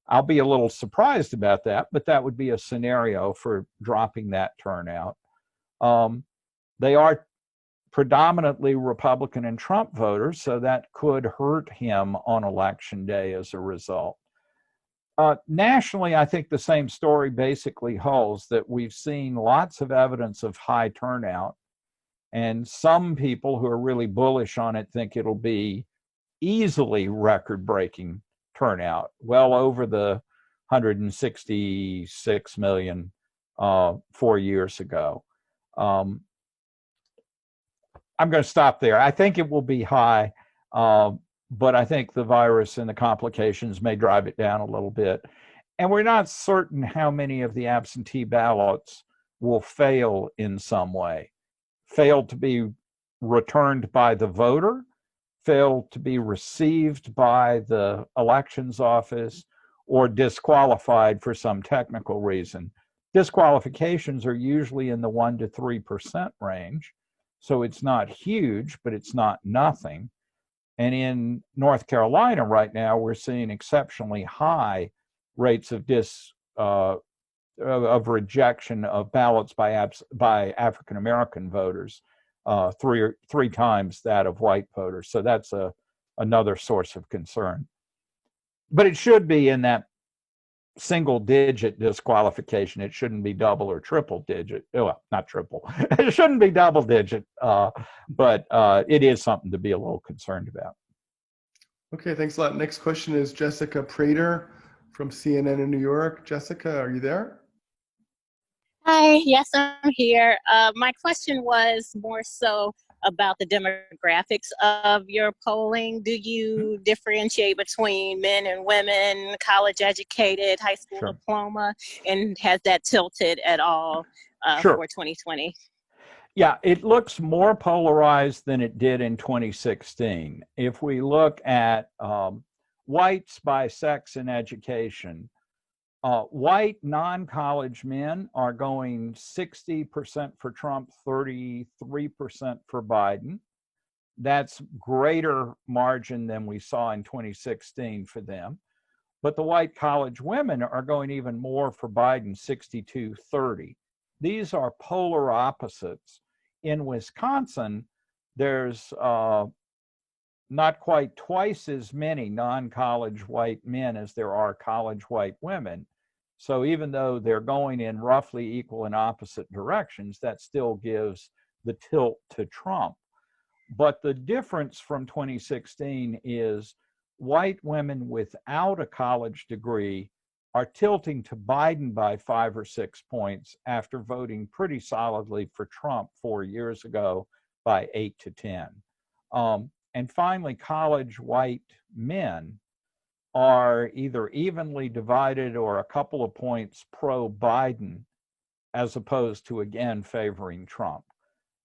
I'll be a little surprised about that, but that would be a scenario for dropping that turnout. They are predominantly Republican and Trump voters, so that could hurt him on election day as a result. Nationally, I think the same story basically holds, that we've seen lots of evidence of high turnout, and some people who are really bullish on it think it'll be easily record-breaking turnout, well over the 166 million 4 years ago. I'm going to stop there. I think it will be high, but I think the virus and the complications may drive it down a little bit. And we're not certain how many of the absentee ballots will fail in some way. Fail to be returned by the voter, fail to be received by the elections office, or disqualified for some technical reason. Disqualifications are usually in the 1% to 3% range. So it's not huge, but it's not nothing. And in North Carolina right now, we're seeing exceptionally high rates of rejection of ballots by African American voters, three times that of white voters. So that's another source of concern. But it should be in that single-digit disqualification. It shouldn't be double or triple digit. Well, not triple. It shouldn't be double digit, but it is something to be a little concerned about. Okay, thanks a lot. Next question is Jessica Prater from CNN in New York. Jessica, are you there? Hi, yes, I'm here. My question was more so about the demographics of your polling. Do you differentiate between men and women, college educated, high school Sure. diploma, and has that tilted at all Sure. for 2020? Yeah, it looks more polarized than it did in 2016. If we look at whites by sex and education, white non-college men are going 60% for Trump, 33% for Biden. That's greater margin than we saw in 2016 for them. But the white college women are going even more for Biden, 62-30. These are polar opposites. In Wisconsin, there's not quite twice as many non-college white men as there are college white women. So even though they're going in roughly equal and opposite directions, that still gives the tilt to Trump. But the difference from 2016 is white women without a college degree are tilting to Biden by 5 or 6 points after voting pretty solidly for Trump 4 years ago by 8 to 10. And finally, college white men are either evenly divided or a couple of points pro-Biden, as opposed to, again, favoring Trump.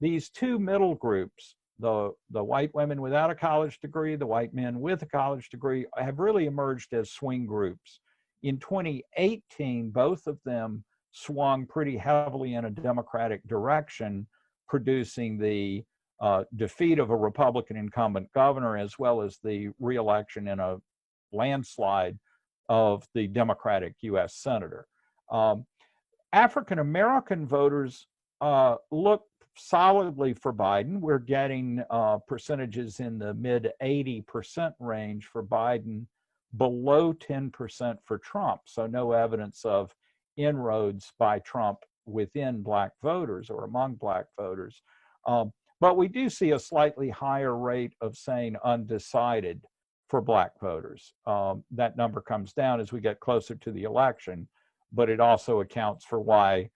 These two middle groups, the white women without a college degree, the white men with a college degree, have really emerged as swing groups. In 2018, both of them swung pretty heavily in a Democratic direction, producing the defeat of a Republican incumbent governor, as well as the reelection in a landslide of the Democratic U.S. senator. African American voters look solidly for Biden. We're getting percentages in the mid 80% range for Biden, below 10% for Trump. So no evidence of inroads by Trump within Black voters or among Black voters. But we do see a slightly higher rate of saying undecided for Black voters. That number comes down as we get closer to the election, but it also accounts for why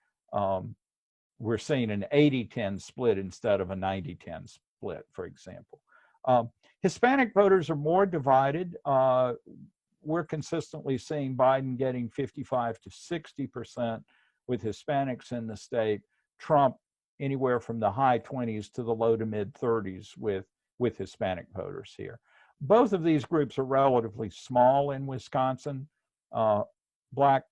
we're seeing an 80-10 split instead of a 90-10 split, for example. Hispanic voters are more divided. We're consistently seeing Biden getting 55 to 60% with Hispanics in the state, Trump anywhere from the high 20s to the low to mid 30s with Hispanic voters here. Both of these groups are relatively small in Wisconsin. Black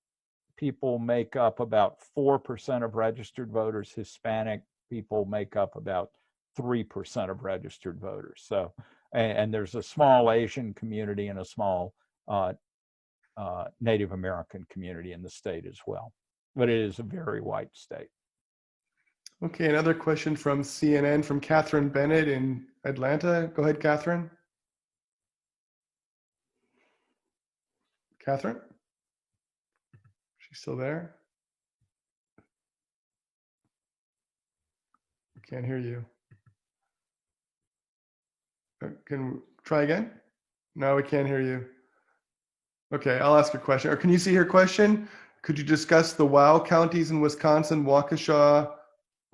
people make up about 4% of registered voters. Hispanic people make up about 3% of registered voters. So, and there's a small Asian community and a small Native American community in the state as well. But it is a very white state. Okay, another question from CNN from Catherine Bennett in Atlanta. Go ahead, Catherine. Catherine? She's still there? Can't hear you. Can we try again? No, we can't hear you. Okay, I'll ask a question. Or can you see her question? Could you discuss the WOW counties in Wisconsin, Waukesha,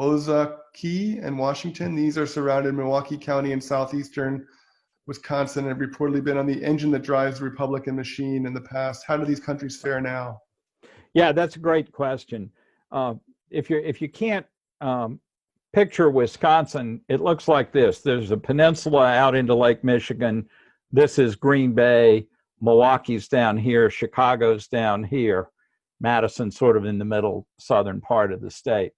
Ozaukee, and Washington? These are surrounded Milwaukee County in southeastern Wisconsin and have reportedly been on the engine that drives the Republican machine in the past. How do these countries fare now? Yeah, that's a great question. If you can't picture Wisconsin, it looks like this. There's a peninsula out into Lake Michigan. This is Green Bay. Milwaukee's down here. Chicago's down here. Madison sort of in the middle southern part of the state.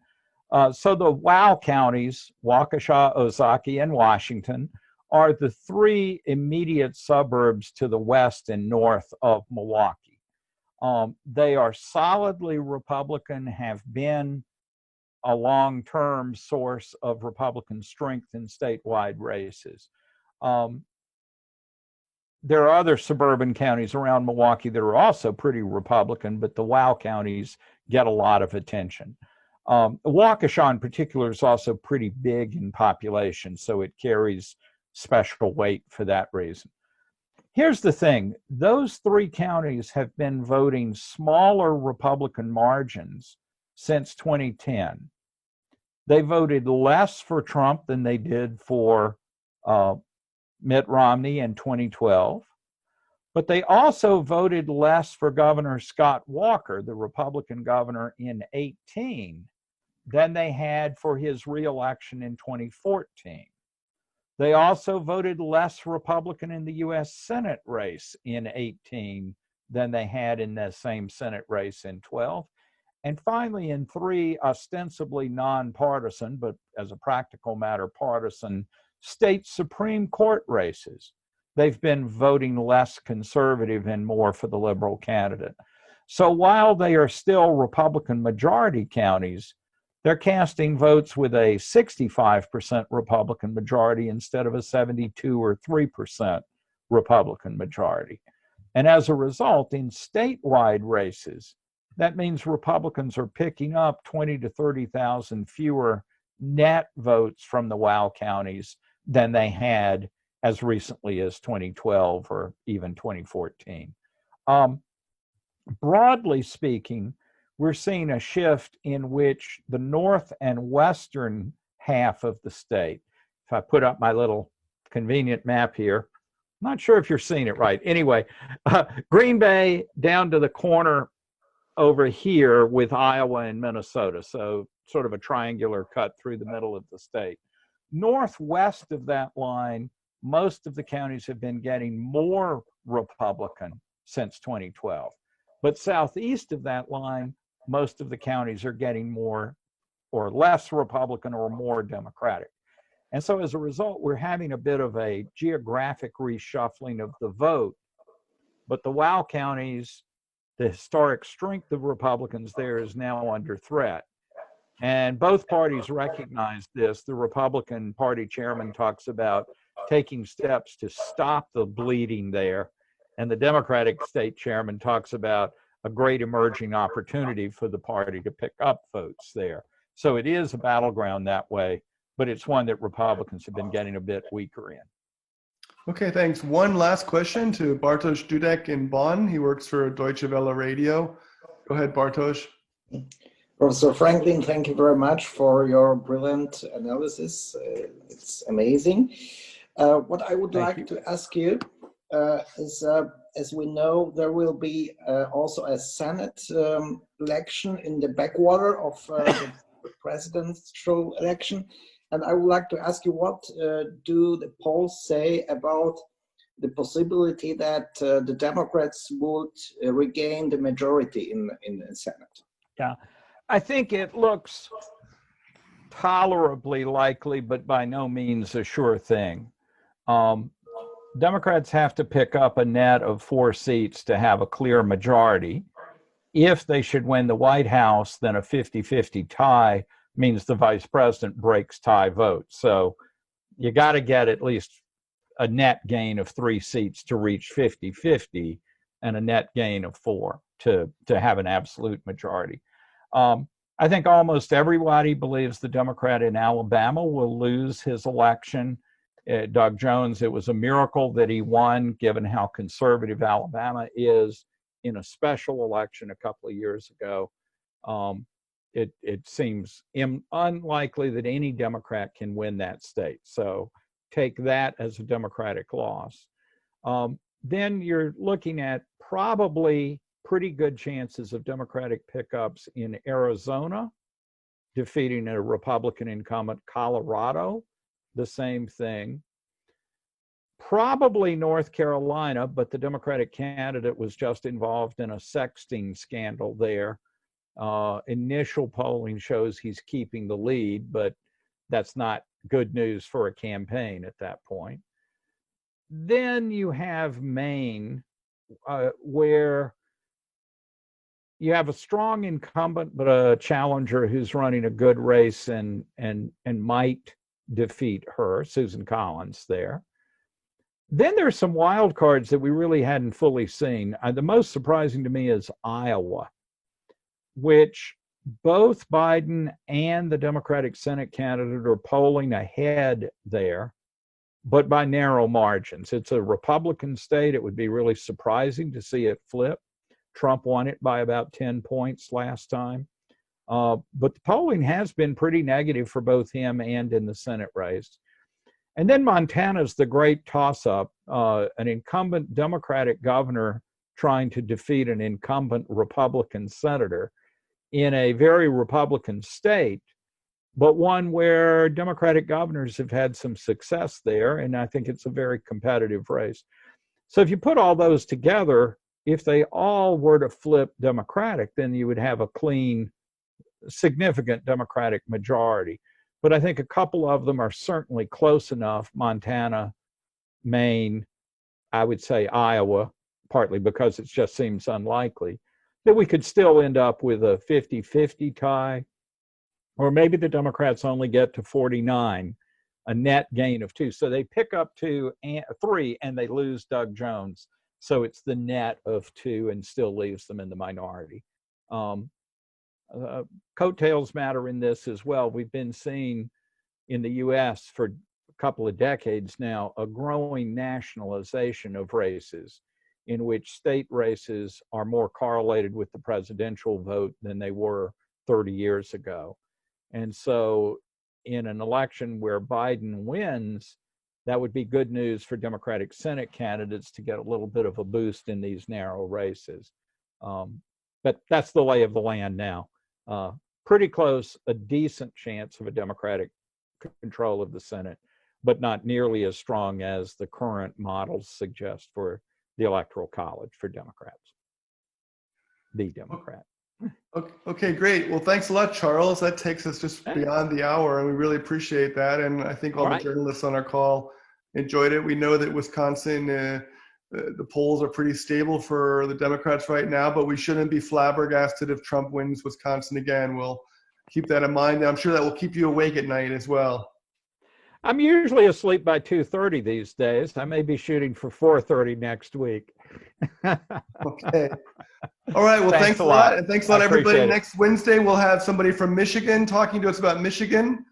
So the WOW counties, Waukesha, Ozaukee, and Washington, are the three immediate suburbs to the west and north of Milwaukee. They are solidly Republican, have been a long-term source of Republican strength in statewide races. There are other suburban counties around Milwaukee that are also pretty Republican, but the WOW counties get a lot of attention. Waukesha in particular is also pretty big in population, so it carries special weight for that reason. Here's the thing. Those three counties have been voting smaller Republican margins since 2010. They voted less for Trump than they did for Mitt Romney in 2012. But they also voted less for Governor Scott Walker, the Republican governor, in 2018 than they had for his reelection in 2014. They also voted less Republican in the U.S. Senate race in 2018 than they had in the same Senate race in 2012. And finally, in 3 ostensibly nonpartisan, but as a practical matter, partisan state Supreme Court races, they've been voting less conservative and more for the liberal candidate. So while they are still Republican majority counties, they're casting votes with a 65% Republican majority instead of a 72 or 3% Republican majority. And as a result, in statewide races, that means Republicans are picking up 20 to 30,000 fewer net votes from the WOW counties than they had as recently as 2012 or even 2014. Broadly speaking, we're seeing a shift in which the north and western half of the state, if I put up my little convenient map here, I'm not sure if you're seeing it right. Anyway, Green Bay down to the corner over here with Iowa and Minnesota, so sort of a triangular cut through the middle of the state. Northwest of that line, most of the counties have been getting more Republican since 2012. But southeast of that line, most of the counties are getting more or less Republican or more Democratic. And so as a result, we're having a bit of a geographic reshuffling of the vote. But the WOW counties, the historic strength of Republicans there is now under threat. And both parties recognize this. The Republican Party chairman talks about taking steps to stop the bleeding there. And the Democratic state chairman talks about a great emerging opportunity for the party to pick up votes there. So it is a battleground that way, but it's one that Republicans have been getting a bit weaker in. Okay, thanks. One last question to Bartosz Dudek in Bonn. He works for Deutsche Welle Radio. Go ahead, Bartosz. Professor Franklin, thank you very much for your brilliant analysis. It's amazing. What I would like to ask you is, as we know, there will be also a Senate election in the backwater of the presidential election. And I would like to ask you, what do the polls say about the possibility that the Democrats would regain the majority in the Senate? Yeah, I think it looks tolerably likely, but by no means a sure thing. Democrats have to pick up a net of 4 seats to have a clear majority. If they should win the White House, then a 50-50 tie means the vice president breaks tie votes. So you got to get at least a net gain of 3 seats to reach 50-50 and a net gain of 4 to have an absolute majority. I think almost everybody believes the Democrat in Alabama will lose his election. Doug Jones, it was a miracle that he won, given how conservative Alabama is, in a special election a couple of years ago. It seems unlikely that any Democrat can win that state. So take that as a Democratic loss. Then you're looking at probably pretty good chances of Democratic pickups in Arizona, defeating a Republican incumbent. Colorado, the same thing. Probably North Carolina, but the Democratic candidate was just involved in a sexting scandal there. Initial polling shows he's keeping the lead, but that's not good news for a campaign at that point. Then you have Maine, where you have a strong incumbent, but a challenger who's running a good race and might defeat her, Susan Collins there. Then there's some wild cards that we really hadn't fully seen. The most surprising to me is Iowa, which both Biden and the Democratic Senate candidate are polling ahead there, but by narrow margins. It's a Republican state. It would be really surprising to see it flip. Trump won it by about 10 points last time. But the polling has been pretty negative for both him and in the Senate race. And then Montana's the great toss-up, an incumbent Democratic governor trying to defeat an incumbent Republican senator in a very Republican state, but one where Democratic governors have had some success there, and I think it's a very competitive race. So if you put all those together, if they all were to flip Democratic, then you would have a clean, significant Democratic majority. But I think a couple of them are certainly close enough, Montana, Maine, I would say Iowa, partly because it just seems unlikely, that we could still end up with a 50-50 tie, or maybe the Democrats only get to 49, a net gain of 2. So they pick up 3 and they lose Doug Jones. So it's the net of 2 and still leaves them in the minority. Coattails matter in this as well. We've been seeing in the US for a couple of decades now a growing nationalization of races in which state races are more correlated with the presidential vote than they were 30 years ago. And so in an election where Biden wins, that would be good news for Democratic Senate candidates to get a little bit of a boost in these narrow races. But that's the lay of the land now. Pretty close, a decent chance of a Democratic control of the Senate, but not nearly as strong as the current models suggest for the Electoral College for Democrats, the Democrat. Okay, great. Well, thanks a lot, Charles. That takes us just beyond the hour, and we really appreciate that. And I think all the journalists on our call enjoyed it. We know that Wisconsin, the polls are pretty stable for the Democrats right now, but we shouldn't be flabbergasted if Trump wins Wisconsin again. We'll keep that in mind. And I'm sure that will keep you awake at night as well. I'm usually asleep by 2:30 these days. I may be shooting for 4:30 next week. Okay. All right. Well, thanks a lot. And thanks a lot, everybody. Next Wednesday, we'll have somebody from Michigan talking to us about Michigan.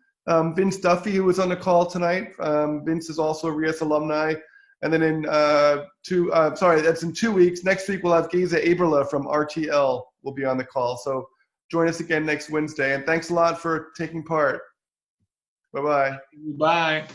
Vince Duffy, who was on the call tonight. Vince is also a RIAS alumni. And then in that's in 2 weeks. Next week, we'll have Geza Aberla from RTL will be on the call. So join us again next Wednesday. And thanks a lot for taking part. Bye-bye. Bye.